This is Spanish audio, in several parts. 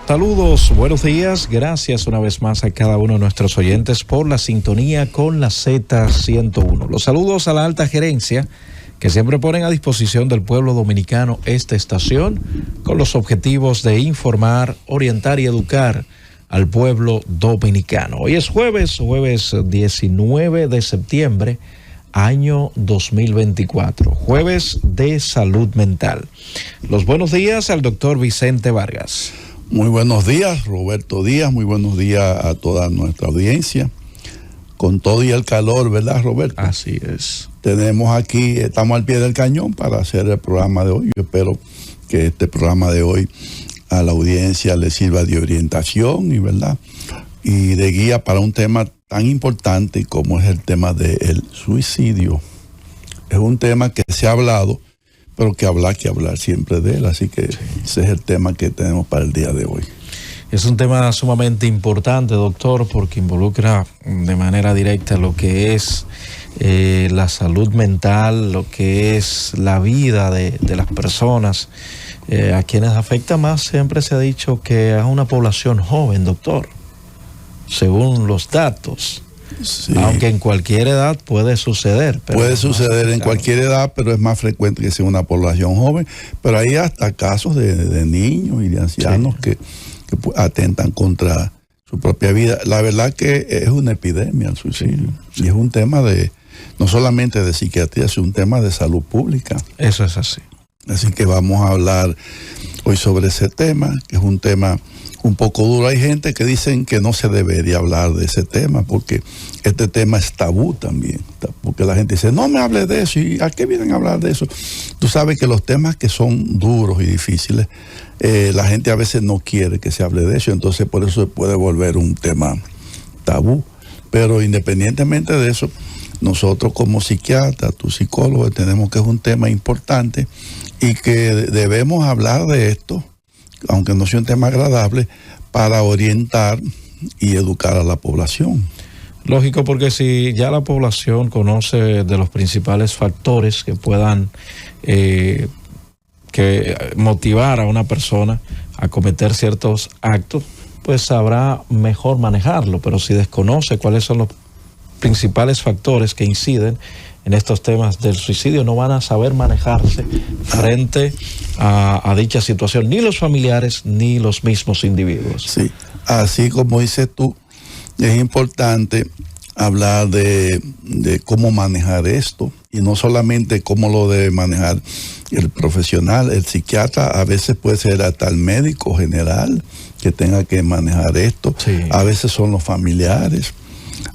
Saludos, buenos días, gracias una vez más a cada uno de nuestros oyentes por la sintonía con la Z101. Los saludos a la alta gerencia que siempre ponen a disposición del pueblo dominicano esta estación con los objetivos de informar, orientar y educar al pueblo dominicano. Hoy es jueves 19 de septiembre, año 2024, jueves de salud mental. Los buenos días al doctor Vicente Vargas. Muy buenos días, Roberto Díaz, muy buenos días a toda nuestra audiencia. Con todo y el calor, ¿verdad, Roberto? Así es. Tenemos aquí, estamos al pie del cañón para hacer el programa de hoy. Yo espero que este programa de hoy a la audiencia le sirva de orientación y, ¿verdad?, y de guía para un tema tan importante como es el tema del suicidio. Es un tema que se ha hablado, pero que hablar siempre de él, así que ese es el tema que tenemos para el día de hoy. Es un tema sumamente importante, doctor, porque involucra de manera directa lo que es la salud mental, lo que es la vida de las personas. A quienes afecta más siempre se ha dicho que es una población joven, doctor, según los datos. Sí. Aunque en cualquier edad puede suceder. Puede suceder en cualquier edad, pero es más frecuente que sea una población joven. Pero hay hasta casos de niños y de ancianos que atentan contra su propia vida. La verdad que es una epidemia el suicidio. Sí. Y es un tema no solamente de psiquiatría, es un tema de salud pública. Eso es así. Así que vamos a hablar hoy sobre ese tema, que es un tema un poco duro. Hay gente que dicen que no se debería hablar de ese tema porque este tema es tabú también, porque la gente dice, no me hable de eso, ¿y a qué vienen a hablar de eso? Tú sabes que los temas que son duros y difíciles, la gente a veces no quiere que se hable de eso, entonces por eso se puede volver un tema tabú. Pero independientemente de eso, nosotros como psiquiatras, tu psicólogo, tenemos que es un tema importante y que debemos hablar de esto, aunque no sea un tema agradable, para orientar y educar a la población. Lógico, porque si ya la población conoce de los principales factores que puedan que motivar a una persona a cometer ciertos actos, pues sabrá mejor manejarlo. Pero si desconoce cuáles son los principales factores que inciden en estos temas del suicidio, no van a saber manejarse frente a dicha situación, ni los familiares ni los mismos individuos. Sí, así como dices tú, es importante hablar de cómo manejar esto, y no solamente cómo lo debe manejar el profesional, el psiquiatra, a veces puede ser hasta el médico general que tenga que manejar esto, sí. A veces son los familiares,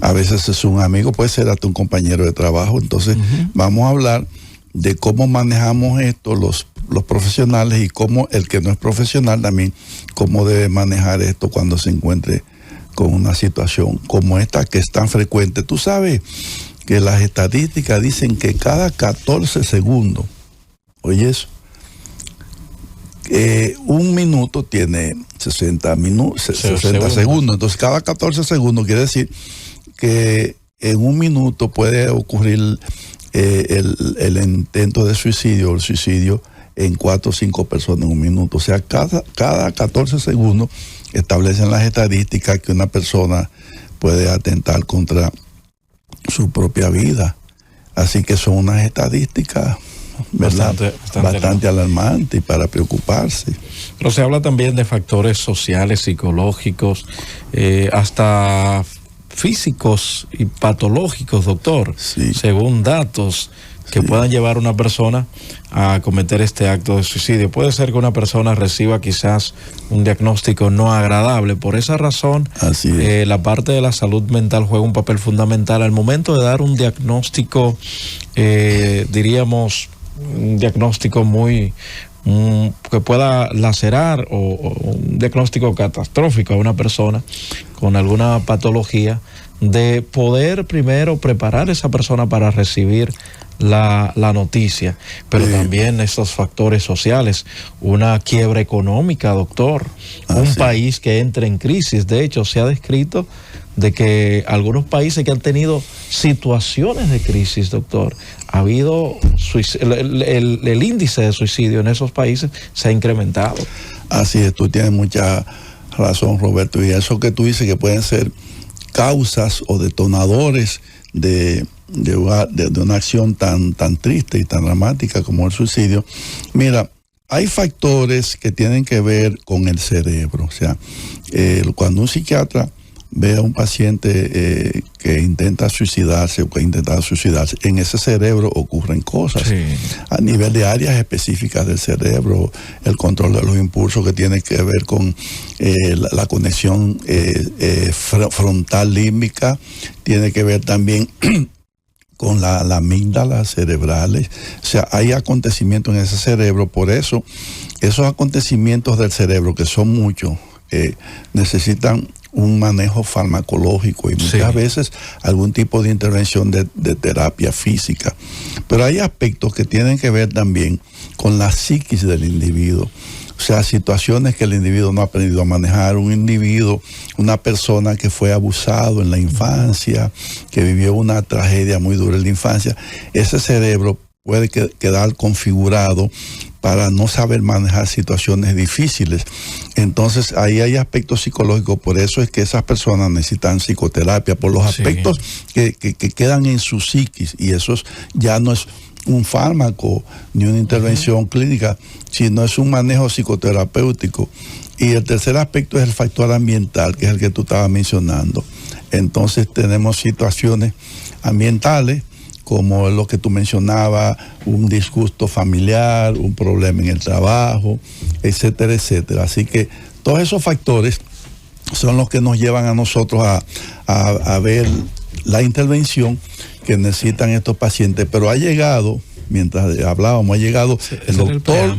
a veces es un amigo, puede ser hasta un compañero de trabajo. Entonces vamos a hablar de cómo manejamos esto los profesionales y cómo el que no es profesional también, cómo debe manejar esto cuando se encuentre con una situación como esta que es tan frecuente. Tú sabes que las estadísticas dicen que cada 14 segundos, oye eso, un minuto tiene 60 segundos, entonces cada 14 segundos quiere decir que en un minuto puede ocurrir el intento de suicidio o el suicidio en 4 o 5 personas en un minuto. O sea, cada 14 segundos establecen las estadísticas que una persona puede atentar contra su propia vida. Así que son unas estadísticas, ¿verdad?, bastante alarmantes y para preocuparse. Pero se habla también de factores sociales, psicológicos, hasta físicos y patológicos, doctor, sí. Según datos que puedan llevar a una persona a cometer este acto de suicidio. Puede ser que una persona reciba quizás un diagnóstico no agradable. Por esa razón, la parte de la salud mental juega un papel fundamental al momento de dar un diagnóstico, diríamos, un diagnóstico muy que pueda lacerar o un diagnóstico catastrófico a una persona con alguna patología, de poder primero preparar a esa persona para recibir la noticia, pero también estos factores sociales, una quiebra económica, doctor, un país que entra en crisis. De hecho, se ha descrito de que algunos países que han tenido situaciones de crisis, doctor, ha habido el índice de suicidio en esos países se ha incrementado. Así es, tú tienes mucha razón, Roberto. Y eso que tú dices que pueden ser causas o detonadores de una acción tan triste y tan dramática como el suicidio. Mira, hay factores que tienen que ver con el cerebro. O sea, cuando un psiquiatra ve a un paciente que intenta suicidarse o que ha intentado suicidarse, en ese cerebro ocurren cosas. Sí. A nivel de áreas específicas del cerebro, el control de los impulsos que tiene que ver con la conexión frontal límbica, tiene que ver también con la amígdala cerebrales. O sea, hay acontecimientos en ese cerebro. Por eso, esos acontecimientos del cerebro, que son muchos, necesitan un manejo farmacológico y muchas veces algún tipo de intervención de terapia física. Pero hay aspectos que tienen que ver también con la psiquis del individuo. O sea, situaciones que el individuo no ha aprendido a manejar. Un individuo, una persona que fue abusado en la infancia, que vivió una tragedia muy dura en la infancia, ese cerebro puede quedar configurado para no saber manejar situaciones difíciles. Entonces ahí hay aspectos psicológicos, por eso es que esas personas necesitan psicoterapia, por los aspectos que quedan en su psiquis, y eso ya no es un fármaco ni una intervención clínica, sino es un manejo psicoterapéutico. Y el tercer aspecto es el factor ambiental, que es el que tú estabas mencionando. Entonces tenemos situaciones ambientales, como lo que tú mencionabas, un disgusto familiar, un problema en el trabajo, etcétera, etcétera. Así que todos esos factores son los que nos llevan a nosotros a ver la intervención que necesitan estos pacientes. Pero ha llegado, mientras hablábamos, ha llegado el doctor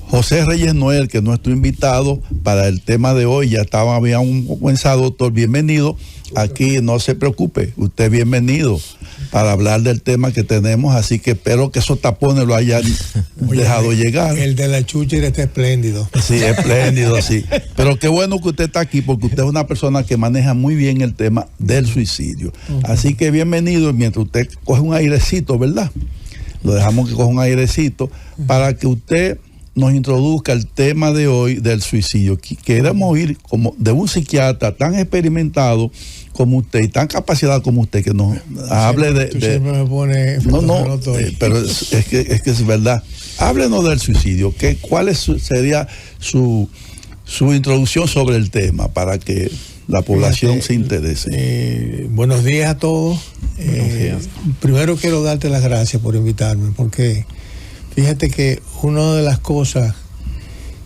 José Reyes Noel, que es nuestro invitado para el tema de hoy. Ya habíamos comenzado, doctor, bienvenido. Aquí no se preocupe, usted es bienvenido para hablar del tema que tenemos, así que espero que esos tapones lo hayan dejado llegar. El de la chúchara está espléndido. Sí, espléndido, sí. Pero qué bueno que usted está aquí, porque usted es una persona que maneja muy bien el tema del suicidio. Así que bienvenido, mientras usted coge un airecito, ¿verdad? Lo dejamos que coja un airecito para que usted nos introduzca el tema de hoy del suicidio. Queremos oír como de un psiquiatra tan experimentado como usted y tan capacitado como usted, que nos hable de... Siempre me pone... pero es que es verdad. Háblenos del suicidio. ¿Cuál sería su introducción sobre el tema para que la población se interese? Buenos días a todos. Primero quiero darte las gracias por invitarme, porque fíjate que una de las cosas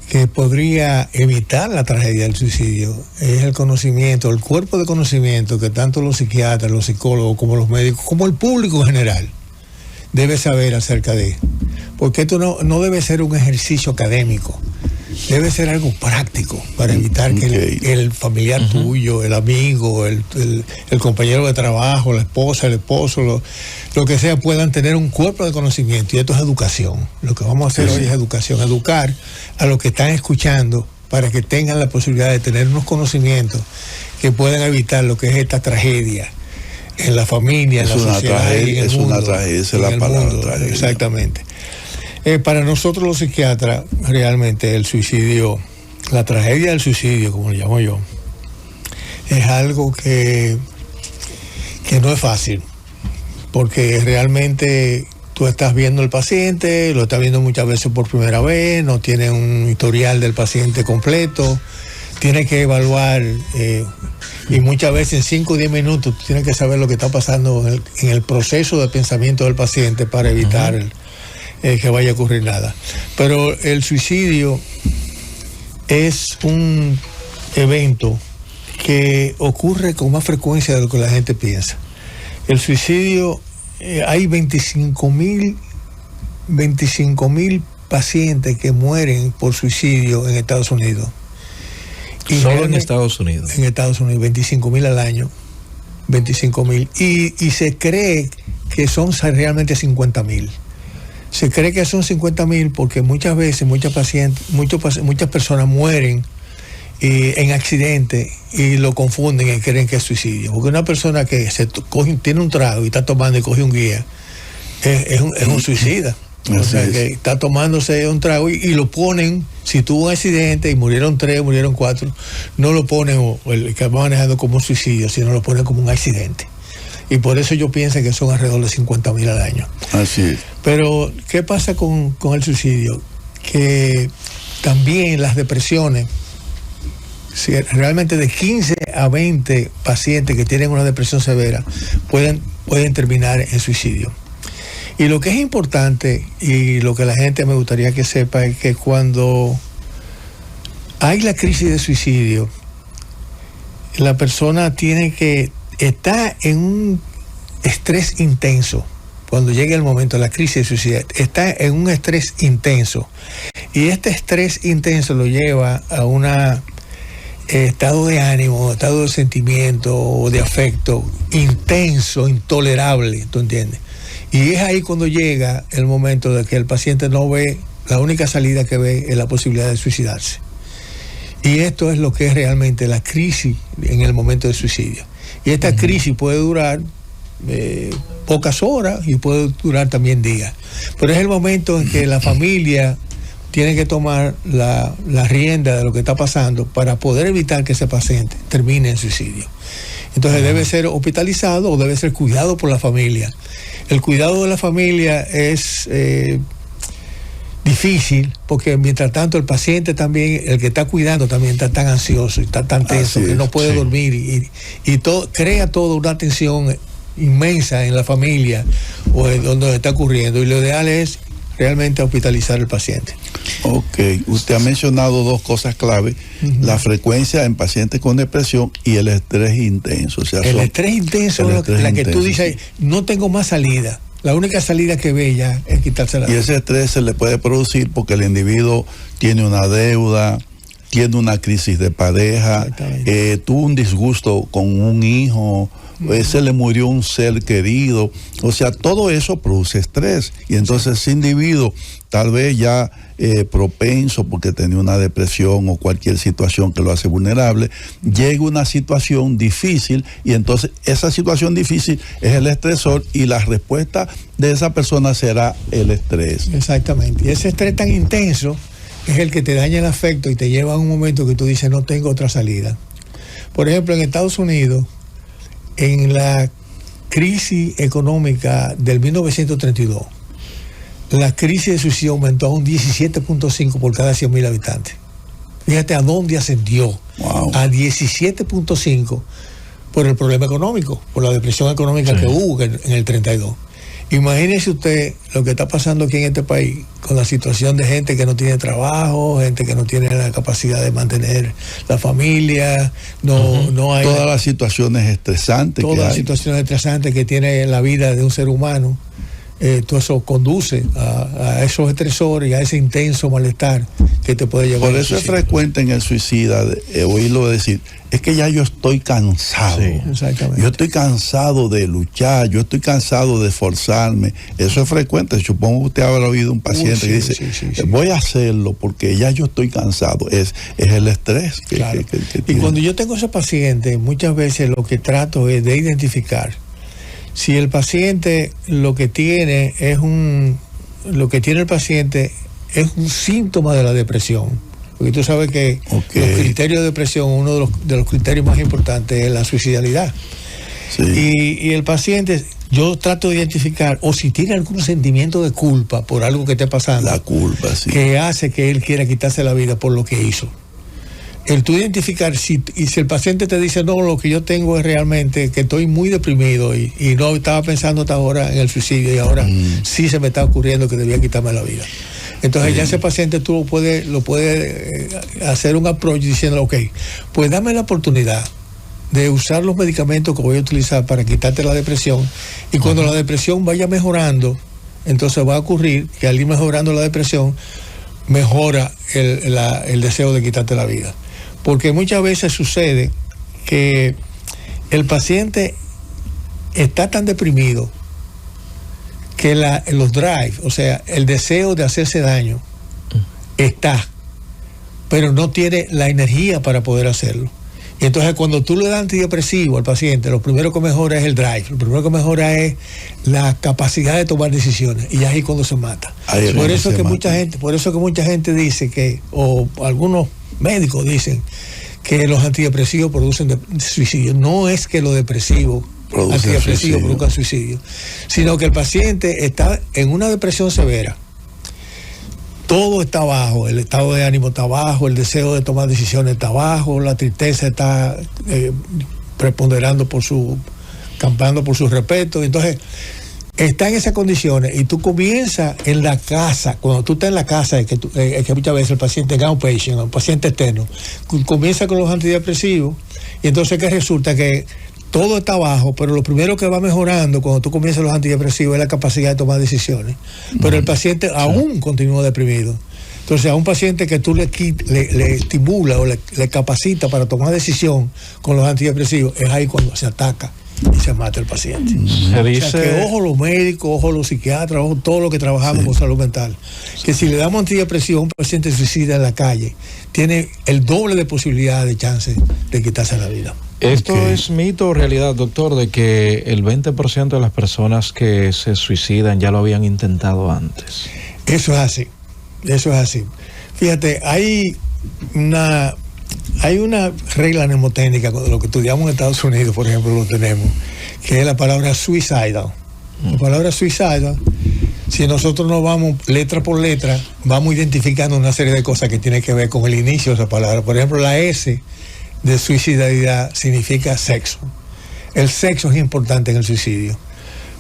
que podría evitar la tragedia del suicidio es el conocimiento, el cuerpo de conocimiento que tanto los psiquiatras, los psicólogos, como los médicos, como el público en general debe saber acerca de. Porque esto no debe ser un ejercicio académico, debe ser algo práctico para evitar que el familiar tuyo, el amigo, el compañero de trabajo, la esposa, el esposo, lo que sea, puedan tener un cuerpo de conocimiento. Y esto es educación. Lo que vamos a hacer hoy es educación. Educar a los que están escuchando para que tengan la posibilidad de tener unos conocimientos que puedan evitar lo que es esta tragedia en la familia, en la sociedad y en el mundo. Es una tragedia, esa es la palabra tragedia. Exactamente. Para nosotros los psiquiatras, realmente el suicidio, la tragedia del suicidio, como lo llamo yo, es algo que no es fácil, porque realmente tú estás viendo al paciente, lo estás viendo muchas veces por primera vez, no tiene un historial del paciente completo, tienes que evaluar y muchas veces en 5 o 10 minutos tú tienes que saber lo que está pasando en el proceso de pensamiento del paciente para evitar que vaya a ocurrir nada. Pero el suicidio es un evento que ocurre con más frecuencia de lo que la gente piensa. El suicidio, hay 25,000 pacientes que mueren por suicidio en Estados Unidos. Y solo en Estados Unidos. En Estados Unidos, 25,000 al año. 25,000. Y se cree que son realmente 50,000. Se cree que son 50,000 porque muchas veces muchas personas mueren en accidentes y lo confunden y creen que es suicidio. Porque una persona que tiene un trago y está tomando y coge un guía es un suicida. O sea, que está tomándose un trago y lo ponen, si tuvo un accidente y murieron 3, murieron 4, no lo ponen o el que va manejando como un suicidio, sino lo ponen como un accidente. Y por eso yo pienso que son alrededor de 50,000 al año. Así es. Pero, ¿qué pasa con el suicidio? Que también las depresiones, si realmente de 15 a 20 pacientes que tienen una depresión severa pueden terminar en suicidio. Y lo que es importante y lo que la gente me gustaría que sepa es que cuando hay la crisis de suicidio, la persona está en un estrés intenso. Cuando llega el momento de la crisis de suicidio, está en un estrés intenso. Y este estrés intenso lo lleva a un estado de ánimo, estado de sentimiento o de afecto intenso, intolerable, ¿tú entiendes? Y es ahí cuando llega el momento de que el paciente no ve, la única salida que ve es la posibilidad de suicidarse. Y esto es lo que es realmente la crisis en el momento del suicidio. Y esta crisis puede durar pocas horas y puede durar también días. Pero es el momento en que la familia tiene que tomar la rienda de lo que está pasando para poder evitar que ese paciente termine en suicidio. Entonces debe ser hospitalizado o debe ser cuidado por la familia. El cuidado de la familia es difícil porque mientras tanto el paciente también, el que está cuidando también está tan ansioso y está tan tenso que no puede dormir y crea toda una tensión inmensa en la familia o en donde está ocurriendo, y lo ideal es realmente hospitalizar al paciente. Ok, usted ha mencionado dos cosas clave, la frecuencia en pacientes con depresión y el estrés intenso. O sea, el estrés intenso es la que tú dices, no tengo más salida. La única salida que ve ya es quitarse la vida. Y ese estrés se le puede producir porque el individuo tiene una deuda, tiene una crisis de pareja, tuvo un disgusto con un hijo, se le murió un ser querido. O sea, todo eso produce estrés. Y entonces ese individuo, tal vez ya propenso porque tenía una depresión o cualquier situación que lo hace vulnerable, llega una situación difícil y entonces esa situación difícil es el estresor y la respuesta de esa persona será el estrés. Exactamente. Y ese estrés tan intenso es el que te daña el afecto y te lleva a un momento que tú dices no tengo otra salida. Por ejemplo, en Estados Unidos, en la crisis económica del 1932, la crisis de suicidio aumentó a un 17.5 por cada 100,000 habitantes. Fíjate a dónde ascendió. Wow. A 17.5 por el problema económico, por la depresión económica que hubo en el 32. Imagínese usted lo que está pasando aquí en este país con la situación de gente que no tiene trabajo, gente que no tiene la capacidad de mantener la familia, no hay... Todas las situaciones estresantes Todas las situaciones estresantes que tiene la vida de un ser humano, todo eso conduce a esos estresores y a ese intenso malestar que te puede llevar. Por eso es frecuente en el suicida oírlo decir, es que ya yo estoy cansado. Sí, exactamente. Yo estoy cansado de luchar, yo estoy cansado de esforzarme. Eso es frecuente. Supongo que usted habrá oído un paciente que dice, voy a hacerlo porque ya yo estoy cansado. Es el estrés que y cuando yo tengo ese paciente, muchas veces lo que trato es de identificar si el paciente lo que tiene el paciente es un síntoma de la depresión. Porque tú sabes que los criterios de depresión, uno de los criterios más importantes es la suicidalidad. Sí. Y el paciente, yo trato de identificar, o si tiene algún sentimiento de culpa por algo que esté pasando. La culpa, sí. Que hace que él quiera quitarse la vida por lo que hizo. El tú identificar, si el paciente te dice, no, lo que yo tengo es realmente que estoy muy deprimido y no estaba pensando hasta ahora en el suicidio y ahora sí se me está ocurriendo que debía quitarme la vida. Entonces ya ese paciente tú lo puedes hacer un approach diciendo, ok, pues dame la oportunidad de usar los medicamentos que voy a utilizar para quitarte la depresión, y cuando la depresión vaya mejorando, entonces va a ocurrir que al ir mejorando la depresión, mejora el deseo de quitarte la vida. Porque muchas veces sucede que el paciente está tan deprimido que los drive, o sea, el deseo de hacerse daño está, pero no tiene la energía para poder hacerlo. Y entonces cuando tú le das antidepresivo al paciente, lo primero que mejora es el drive, lo primero que mejora es la capacidad de tomar decisiones, y ahí cuando se mata. Por eso que mucha gente dice que, o algunos médicos dicen que los antidepresivos producen suicidio. No es que los depresivos antidepresivos produzcan suicidio, sino que el paciente está en una depresión severa. Todo está bajo, el estado de ánimo está bajo, el deseo de tomar decisiones está bajo, la tristeza está campando por su respeto. Entonces, está en esas condiciones y tú comienzas en la casa, cuando tú estás en la casa, es que muchas veces el paciente es outpatient, un paciente externo, comienza con los antidepresivos y entonces que resulta que todo está bajo, pero lo primero que va mejorando cuando tú comienzas los antidepresivos es la capacidad de tomar decisiones. Pero el paciente aún continúa deprimido. Entonces, a un paciente que tú le estimula o le capacita para tomar decisión con los antidepresivos, es ahí cuando se ataca y se mata el paciente. Se dice... O sea, que ojo los médicos, ojo los psiquiatras, ojo todo lo que trabajamos con salud mental. Que si le damos antidepresivos a un paciente suicida en la calle, tiene el doble de posibilidades de chance de quitarse la vida. ¿Esto es mito o realidad, doctor, de que el 20% de las personas que se suicidan ya lo habían intentado antes? Eso es así, eso es así. Fíjate, hay una regla mnemotécnica, lo que estudiamos en Estados Unidos, por ejemplo, lo tenemos, que es la palabra suicidal. La palabra suicidal, si nosotros nos vamos letra por letra, vamos identificando una serie de cosas que tienen que ver con el inicio de esa palabra. Por ejemplo, la S de suicidalidad significa sexo. El sexo es importante en el suicidio,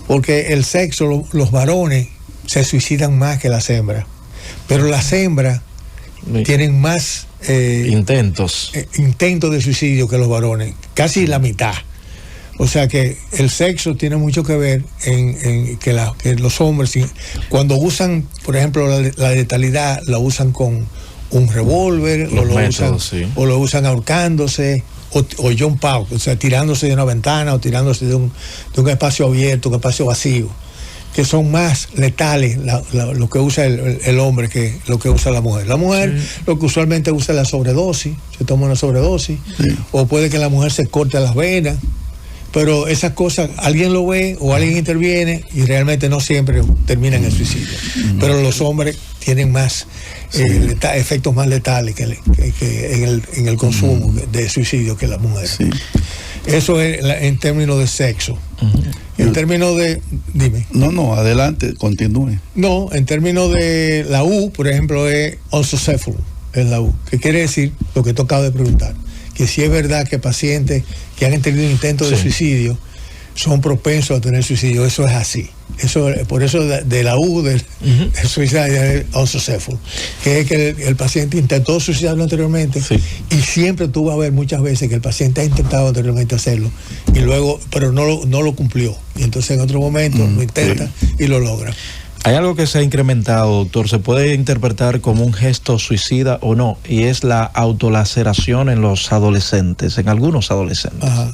porque el sexo, los varones se suicidan más que las hembras, pero las hembras tienen más intentos de suicidio que los varones, casi la mitad. O sea que el sexo tiene mucho que ver en que los hombres, cuando usan, por ejemplo, la letalidad, la usan con un revólver, o lo usan ahorcándose, o jump out, o sea, tirándose de una ventana o tirándose de un espacio abierto, un espacio vacío, que son más letales lo que usa el hombre que lo que usa la mujer. La mujer lo que usualmente usa es la sobredosis, se toma una sobredosis, o puede que la mujer se corte las venas, pero esas cosas alguien lo ve o alguien interviene y realmente no siempre termina en el suicidio. Pero los hombres tienen más efectos más letales que en el consumo de suicidio que las mujeres. Sí. Eso es en términos de sexo. En términos de... Dime. No, adelante, continúe. No, en términos de la U, por ejemplo, es unsuccessful, es la U. ¿Qué quiere decir? Lo que te acabo de preguntar. Que si es verdad que pacientes que han tenido intentos de suicidio son propensos a tener suicidio. Eso es así. Por eso de la U del suicidio es unsuccessful, que es que el paciente intentó suicidarlo anteriormente y siempre tú vas a ver muchas veces que el paciente ha intentado anteriormente hacerlo y luego, pero no lo cumplió, y entonces en otro momento lo intenta y lo logra. Hay algo que se ha incrementado, doctor, se puede interpretar como un gesto suicida o no, y es la autolaceración en los adolescentes, en algunos adolescentes. Ajá.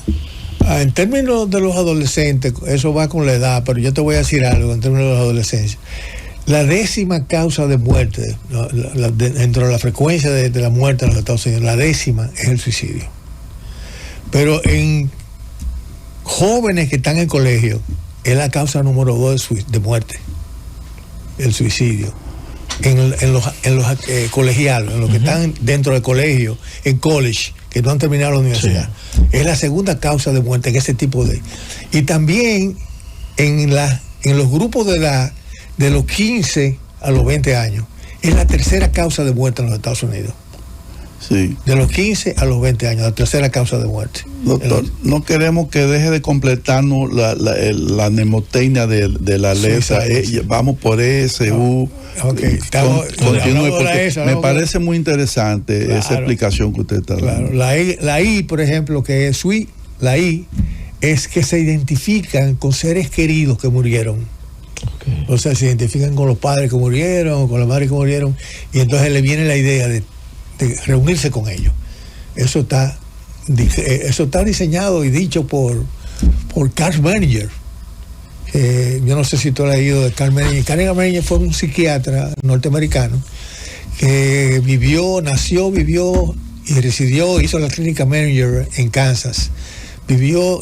En términos de los adolescentes, eso va con la edad, pero yo te voy a decir algo en términos de la adolescencia. La 10ª causa de muerte, dentro de la frecuencia de la muerte en los Estados Unidos, la 10ª es el suicidio. Pero en jóvenes que están en colegio, es la causa número 2 de muerte, el suicidio. En los colegialos, en los que están dentro del colegio, en college, que no han terminado la universidad. Es la segunda causa de muerte en ese tipo de... Y también en los grupos de edad de los 15 a los 20 años, es la tercera causa de muerte en los Estados Unidos. Sí. De los 15 a los 20 años, la tercera causa de muerte. Doctor, no queremos que deje de completarnos la mnemotecnia de la letra. Vamos por S, U. Okay. Continúe, porque me parece muy interesante esa explicación que usted está dando. La I, por ejemplo, que es SWI, la I, es que se identifican con seres queridos que murieron. Okay. O sea, se identifican con los padres que murieron, con las madres que murieron, y entonces le viene la idea de reunirse con ellos. Eso está diseñado y dicho por Carl Menninger. Yo no sé si tú has leído de Carl Menninger. Carl Menninger fue un psiquiatra norteamericano que vivió y residió, hizo la clínica Manager en Kansas.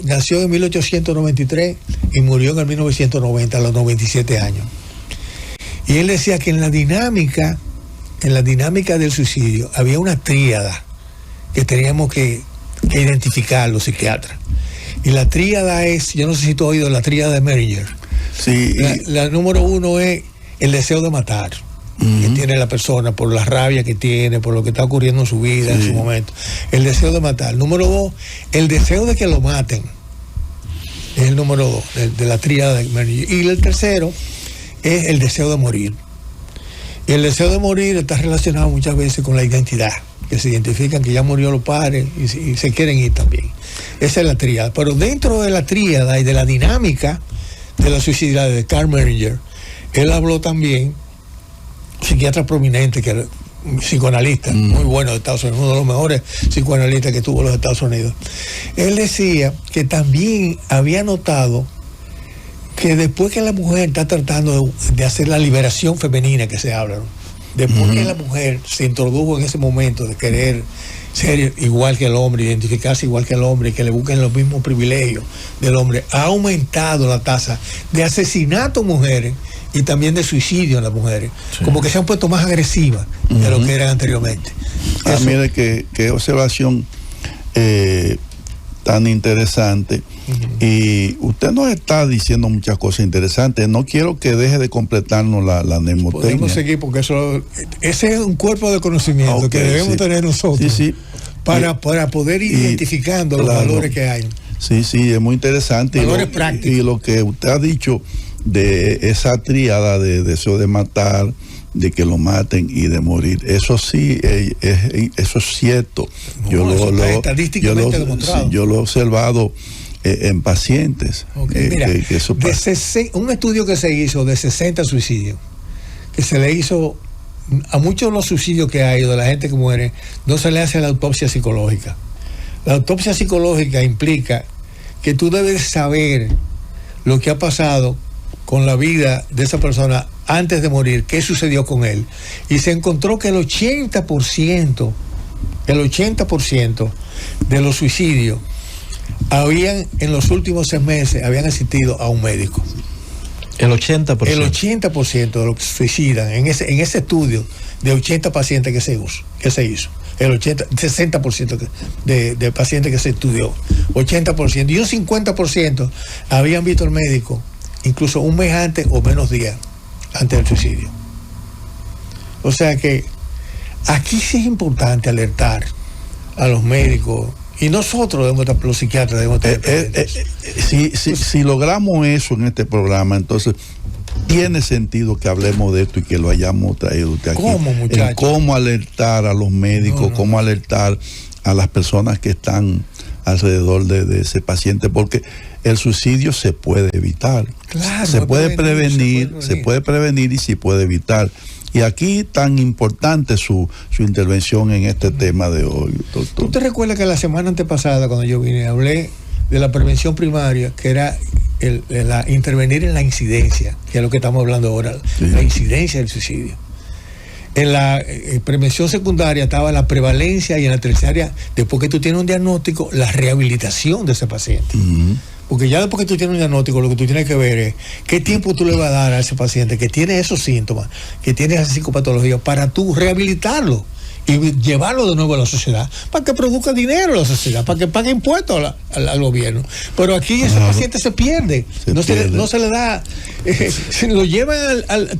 Nació en 1893 y murió en el 1990 a los 97 años. Y él decía que en la dinámica del suicidio había una tríada que teníamos que identificar los psiquiatras. Y la tríada es, yo no sé si tú has oído la tríada de Manager. Sí. La número 1 es el deseo de matar, que tiene la persona por la rabia que tiene, por lo que está ocurriendo en su vida, en su momento. El deseo de matar. Número 2, el deseo de que lo maten. Es el número 2 de la tríada de Manager. Y el tercero es el deseo de morir. Y el deseo de morir está relacionado muchas veces con la identidad, que se identifican que ya murió los padres y se quieren ir también. Esa es la tríada. Pero dentro de la tríada y de la dinámica de la suicidaria de Carl Manager, él habló también, psiquiatra prominente, que era psicoanalista, muy bueno de Estados Unidos, uno de los mejores psicoanalistas que tuvo los Estados Unidos. Él decía que también había notado que después que la mujer está tratando de hacer la liberación femenina que se habla, ¿no? Después que la mujer se introdujo en ese momento de querer ser igual que el hombre, identificarse igual que el hombre, que le busquen los mismos privilegios del hombre, ha aumentado la tasa de asesinato en mujeres y también de suicidio en las mujeres. Sí. Como que se han puesto más agresivas de lo que eran anteriormente. Mire qué observación tan interesante. Y usted nos está diciendo muchas cosas interesantes. No quiero que deje de completarnos la mnemotecnia. Podemos seguir porque ese es un cuerpo de conocimiento que debemos tener nosotros para poder ir identificando los valores que hay. Sí, es muy interesante. Valores prácticos. Y lo que usted ha dicho de esa tríada de deseo de matar, de que lo maten y de morir, eso sí, eso es cierto. Estadísticamente demostrado. Yo lo he observado en pacientes. Mira, un estudio que se hizo de 60 suicidios, que se le hizo a muchos de los suicidios que hay de la gente que muere, no se le hace la autopsia psicológica. La autopsia psicológica implica que tú debes saber lo que ha pasado con la vida de esa persona antes de morir, qué sucedió con él. Y se encontró que el 80% de los suicidios en los últimos 6 meses habían asistido a un médico. El 80%. El 80% de los que se suicidan en ese estudio de 80 pacientes que se hizo. El 60% de pacientes que se estudió. 80%. Y un 50% habían visto al médico incluso un mes antes o menos días antes del suicidio. O sea que aquí sí es importante alertar a los médicos. Y nosotros, los psiquiatras, debemos tener si logramos eso en este programa, entonces tiene sentido que hablemos de esto y que lo hayamos traído usted aquí. ¿Cómo, muchachos? Cómo alertar a los médicos, cómo alertar a las personas que están alrededor de ese paciente, porque el suicidio se puede evitar. Claro, se puede prevenir y se puede evitar. Y aquí tan importante su intervención en este tema de hoy, doctor. ¿Tú te recuerdas que la semana antepasada, cuando yo vine, hablé de la prevención primaria, que era intervenir en la incidencia, que es lo que estamos hablando ahora, la incidencia del suicidio? En la prevención secundaria estaba la prevalencia, y en la terciaria, después que tú tienes un diagnóstico, la rehabilitación de ese paciente. Porque ya después que tú tienes un diagnóstico, lo que tú tienes que ver es qué tiempo tú le vas a dar a ese paciente que tiene esos síntomas, que tiene esa psicopatología, para tú rehabilitarlo y llevarlo de nuevo a la sociedad, para que produzca dinero a la sociedad, para que pague impuestos al gobierno. Pero aquí ese paciente se pierde, no se le da, se lo llevan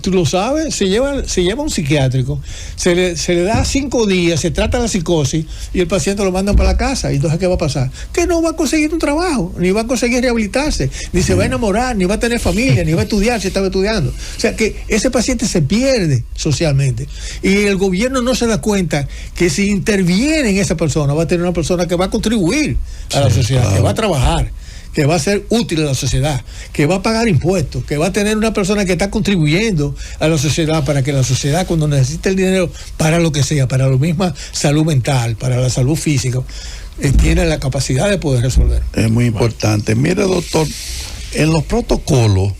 tú lo sabes, se lleva a un psiquiátrico, se le da 5 días, se trata la psicosis y el paciente lo mandan para la casa. Y entonces, ¿qué va a pasar? Que no va a conseguir un trabajo, ni va a conseguir rehabilitarse, ni se va a enamorar, ni va a tener familia, ni va a estudiar si estaba estudiando. O sea que ese paciente se pierde socialmente y el gobierno no se da cuenta que si interviene en esa persona, va a tener una persona que va a contribuir a la sociedad, que va a trabajar, que va a ser útil a la sociedad, que va a pagar impuestos, que va a tener una persona que está contribuyendo a la sociedad, para que la sociedad, cuando necesite el dinero para lo que sea, para la misma salud mental, para la salud física, tiene la capacidad de poder resolver. Es muy importante. Mire, doctor, en los protocolos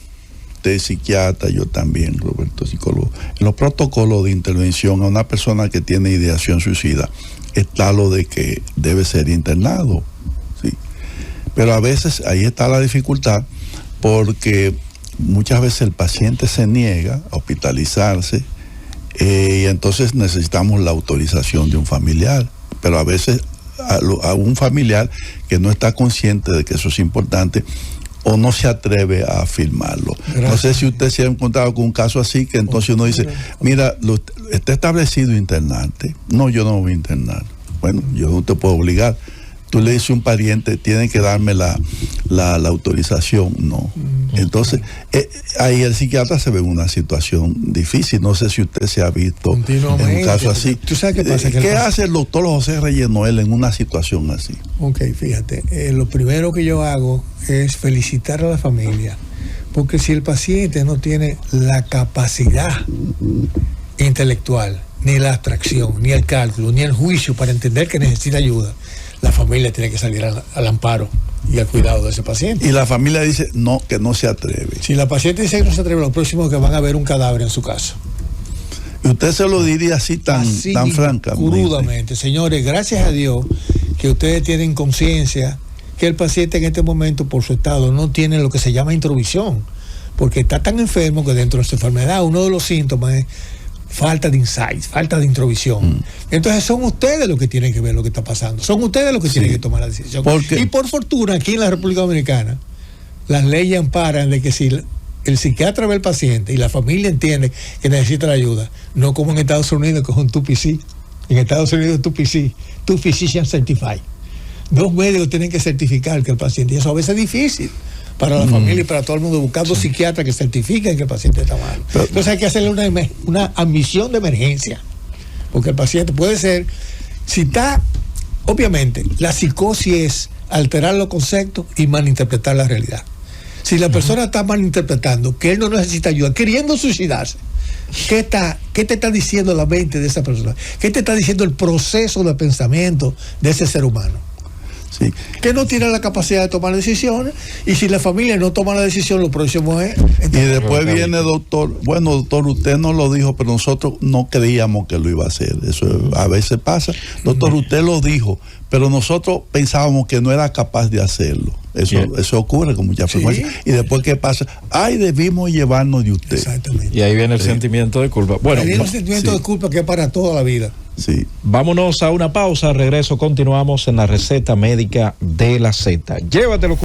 de psiquiatra, yo también, Roberto, psicólogo, en los protocolos de intervención a una persona que tiene ideación suicida, está lo de que debe ser internado, ¿sí? Pero a veces ahí está la dificultad, porque muchas veces el paciente se niega a hospitalizarse, y entonces necesitamos la autorización de un familiar, pero a veces a un familiar que no está consciente de que eso es importante o no se atreve a afirmarlo. Gracias. No sé si usted se ha encontrado con un caso así, que entonces uno dice, mira, está establecido internarte. No, yo no me voy a internar. Bueno, yo no te puedo obligar. Tú le dices a un pariente, tienen que darme la autorización. No. Entonces, ahí el psiquiatra se ve en una situación difícil. No sé si usted se ha visto en un caso así. ¿Tú sabes qué pasa? ¿Qué hace el doctor José Reynoel en una situación así? Ok, fíjate, lo primero que yo hago es felicitar a la familia, porque si el paciente no tiene la capacidad intelectual, ni la abstracción, ni el cálculo, ni el juicio para entender que necesita ayuda, la familia tiene que salir al amparo y al cuidado de ese paciente. Y la familia dice no, que no se atreve. Si la paciente dice que no se atreve, lo próximo es que van a ver un cadáver en su casa. Y usted se lo diría así tan francamente. Crudamente. Señores, gracias a Dios que ustedes tienen conciencia que el paciente en este momento, por su estado, no tiene lo que se llama introvisión, porque está tan enfermo que dentro de su enfermedad uno de los síntomas es falta de insight, falta de introvisión. Entonces son ustedes los que tienen que ver lo que está pasando, son ustedes los que tienen que tomar la decisión. Y por fortuna aquí en la República Dominicana las leyes amparan de que si el psiquiatra ve al paciente y la familia entiende que necesita la ayuda, no como en Estados Unidos que es un 2PC. En Estados Unidos es 2PC, 2 Physician Certified. 2 médicos tienen que certificar que el paciente, y eso a veces es difícil para la familia y para todo el mundo, buscando psiquiatras que certifiquen que el paciente está mal. Entonces hay que hacerle una admisión de emergencia, porque el paciente puede ser, si está, obviamente, la psicosis es alterar los conceptos y malinterpretar la realidad. Si la persona está malinterpretando que él no necesita ayuda, queriendo suicidarse, ¿qué te está diciendo la mente de esa persona? ¿Qué te está diciendo el proceso de pensamiento de ese ser humano? Sí. Que no tiene la capacidad de tomar decisiones, y si la familia no toma la decisión, lo próximo es... Y después viene, doctor, bueno, doctor, usted no lo dijo, pero nosotros no creíamos que lo iba a hacer. Eso a veces pasa. Doctor, usted lo dijo, pero nosotros pensábamos que no era capaz de hacerlo. Eso ocurre con mucha frecuencia. Y después, ¿qué pasa? Ay, debimos llevarnos de usted. Exactamente. Y ahí viene el sentimiento de culpa. Bueno, ahí viene el sentimiento de culpa que es para toda la vida. Sí. Vámonos a una pausa, regreso, continuamos en la receta médica de la Z. Llévatelo.